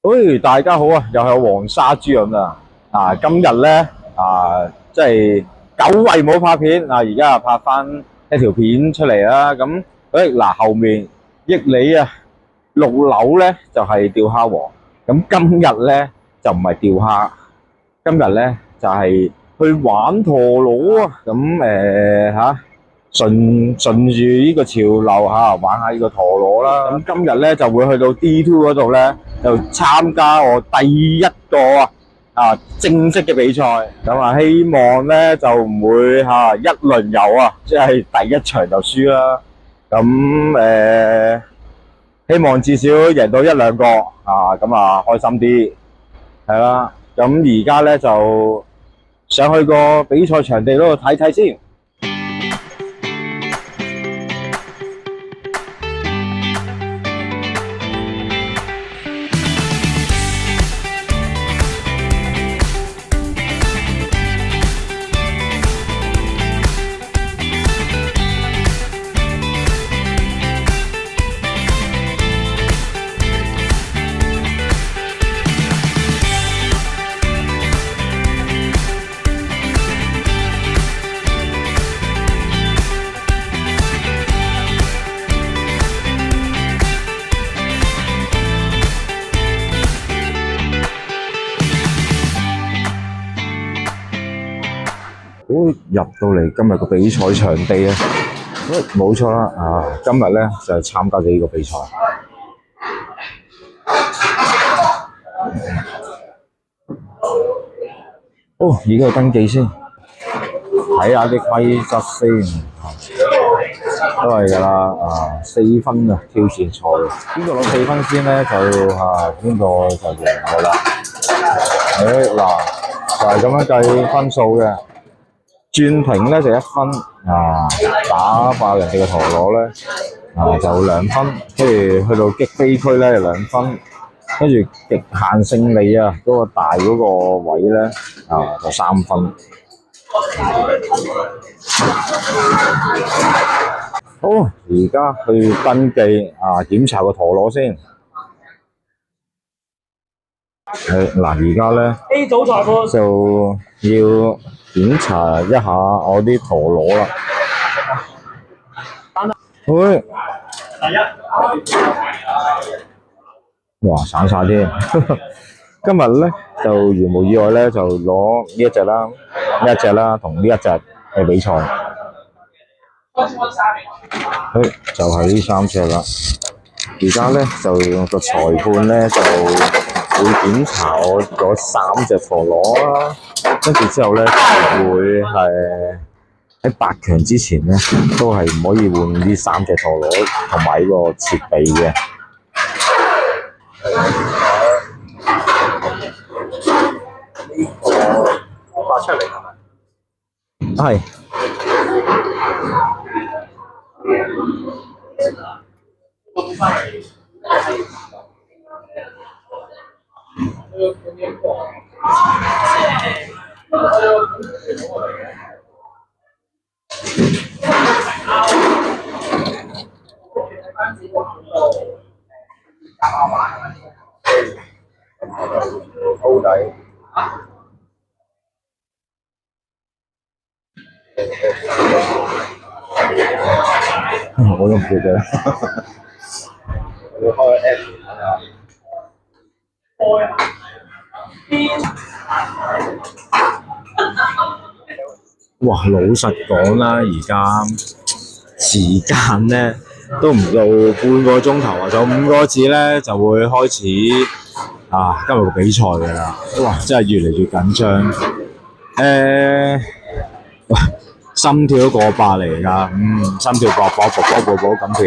喂，大家好啊，又係我黃沙豬潤啊！今日咧即係久違冇拍片而家拍翻一條片出嚟啦。咁後面益你6樓咧就係釣蝦王。咁今日咧就唔係釣蝦，今日咧就係去玩陀螺啊！咁順住呢個潮流玩下呢個陀螺啦。咁今日咧就會去到 D2 嗰度咧，就參加我第一個正式嘅比賽。咁希望咧就唔會一輪遊即係第一場就輸啦。咁希望至少贏到1-2個開心啲係啦。咁而家咧就上去個比賽場地嗰度睇睇先。入到嚟今日個比賽場地啊，冇錯啦今日咧就係參加咗呢個比賽。而家去登記先，睇下啲規則先，都係㗎啦4分挑戰賽，邊個攞4分先咧就邊個就贏㗎啦。就係咁樣計分數嘅。轉停咧就1分打爆人哋嘅陀螺咧就2分，跟住去到擊飛區咧就2分，跟住極限勝利嗰個大嗰個位咧就3分。好，而家去登記檢查個陀螺先。而家咧 A 組裁判就要檢查一下我啲陀螺啦。喂，第一，哇，散晒添！今日咧就如無意外咧就攞呢一隻啦、呢一隻啦同呢一隻去比賽。就係呢3隻啦。而家咧就個裁判咧就會檢查我嗰3隻陀螺啦，跟住之後咧就會喺8強之前咧都係唔可以換呢3隻陀螺同埋呢個設備嘅。呢個發出嚟係咪？係。好底。我都唔記得啦。要開 app 哇，老實講啦，而家時間咧都唔到半個鐘頭仲有5個字咧就會開始今日個比賽㗎啦。哇，真係越嚟越緊張。心跳都過100嚟㗎，心跳搏咁跳。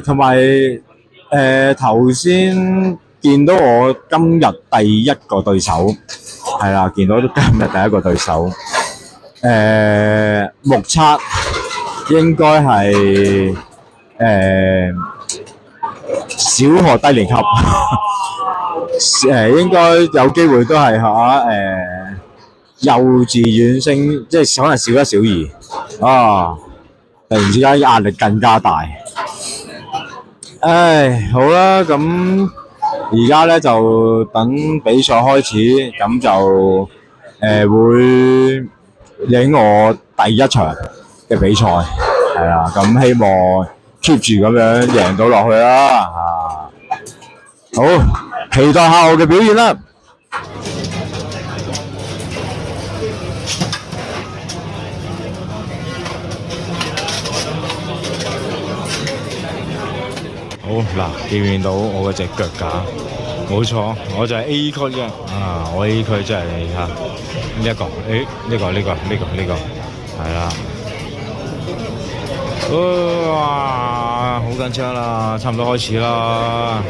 同埋頭先見到我今日第一個對手，係啦，見到今日第一個對手，目測應該係小學低年級，應該有機會都係幼稚園升，即係可能小1、小2突然之間壓力更加大。唉，好啦，咁而家咧就等比賽開始，咁就會影我第一場嘅比賽，係啦，咁希望 keep 住咁樣贏到落去啦好，期待下我嘅表現啦。好嗱，見唔見到我嗰隻腳架？冇錯，我就係 A 區嘅我 A 區真係呢一個，呢個係啦。哇，好緊張啦，差唔多開始啦。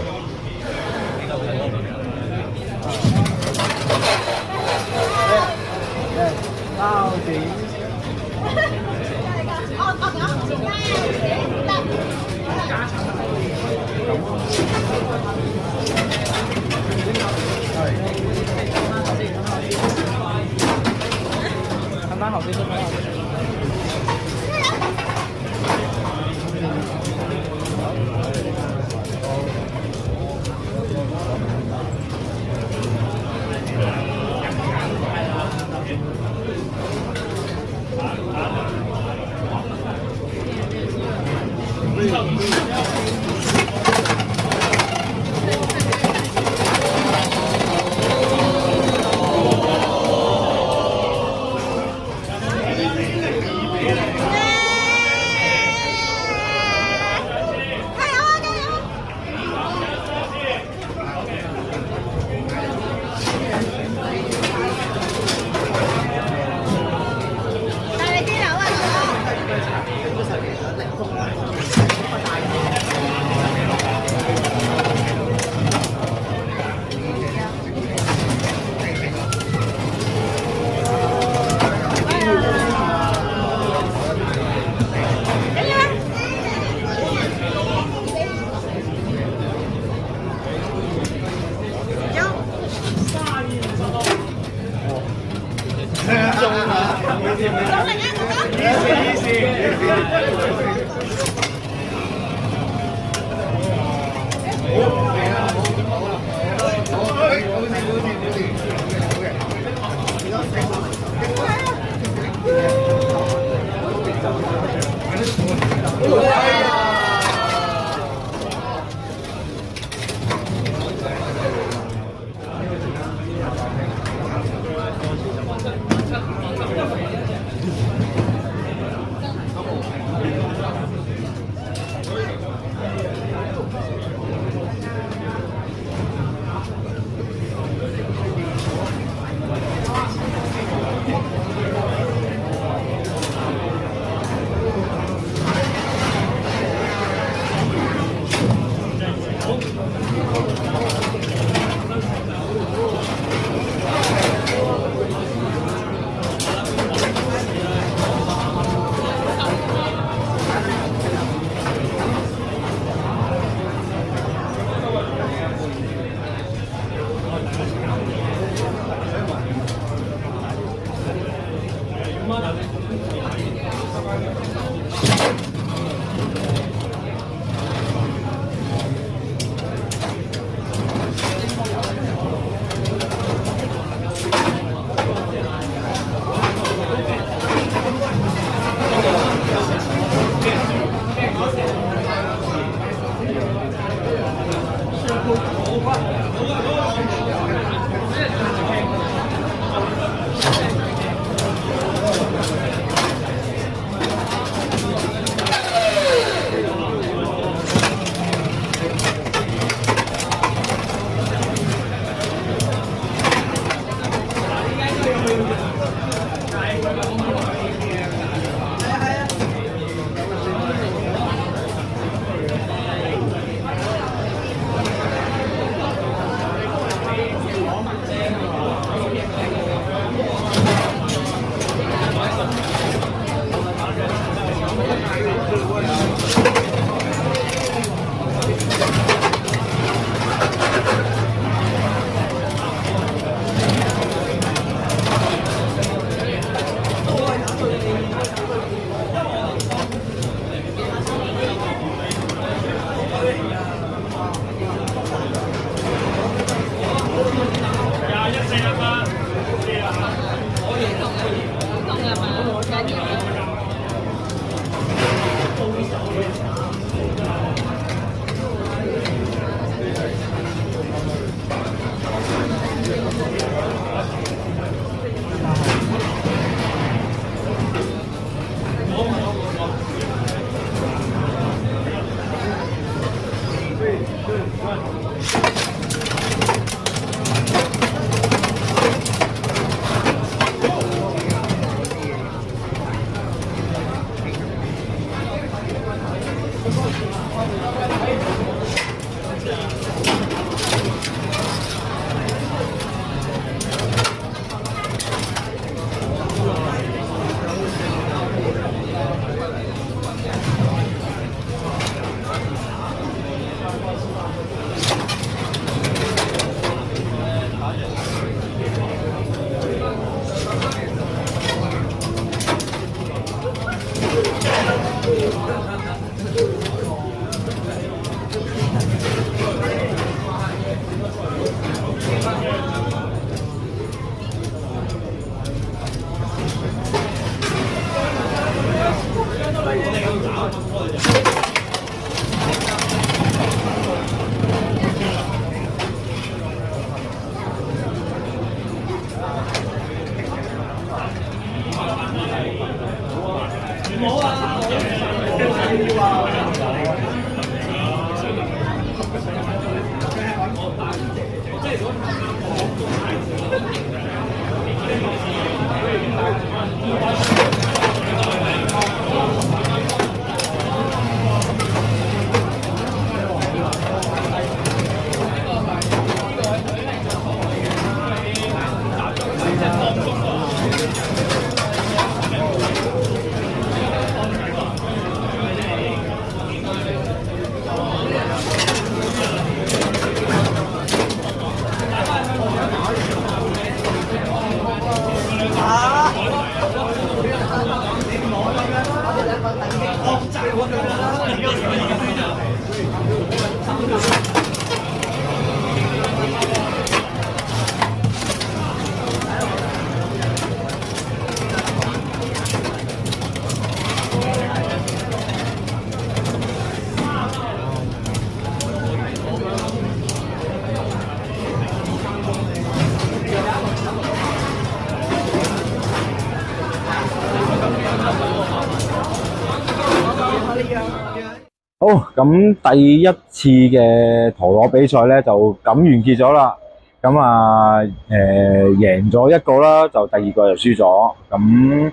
好，咁第一次嘅陀螺比賽咧就咁完結咗啦。咁啊，贏咗一個啦，就第二個就輸咗。咁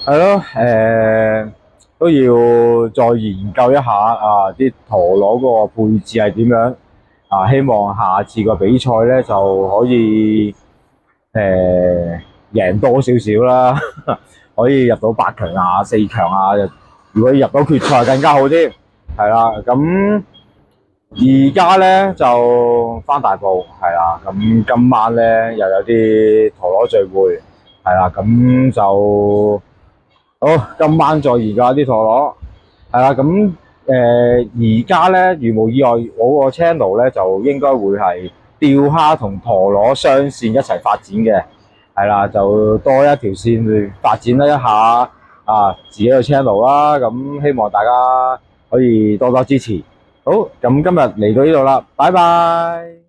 係咯，都要再研究一下啊，啲陀螺嗰個配置係點樣啊？希望下次個比賽咧就可以贏多少少啦，可以入到8強啊、4強啊。如果入到決賽更加好添。係啦，咁而家咧就返大埔，係啦，咁今晚咧又有啲陀螺聚會，係啦，咁就好，今晚再研究啲陀螺，係啦，咁而家咧如無意外，我個 channel 咧就應該會係釣蝦同陀螺雙線一齊發展嘅，係啦，就多一條線去發展一下啊自己個 channel 啦，咁希望大家可以多多支持。好，咁今日嚟到呢度啦，拜拜。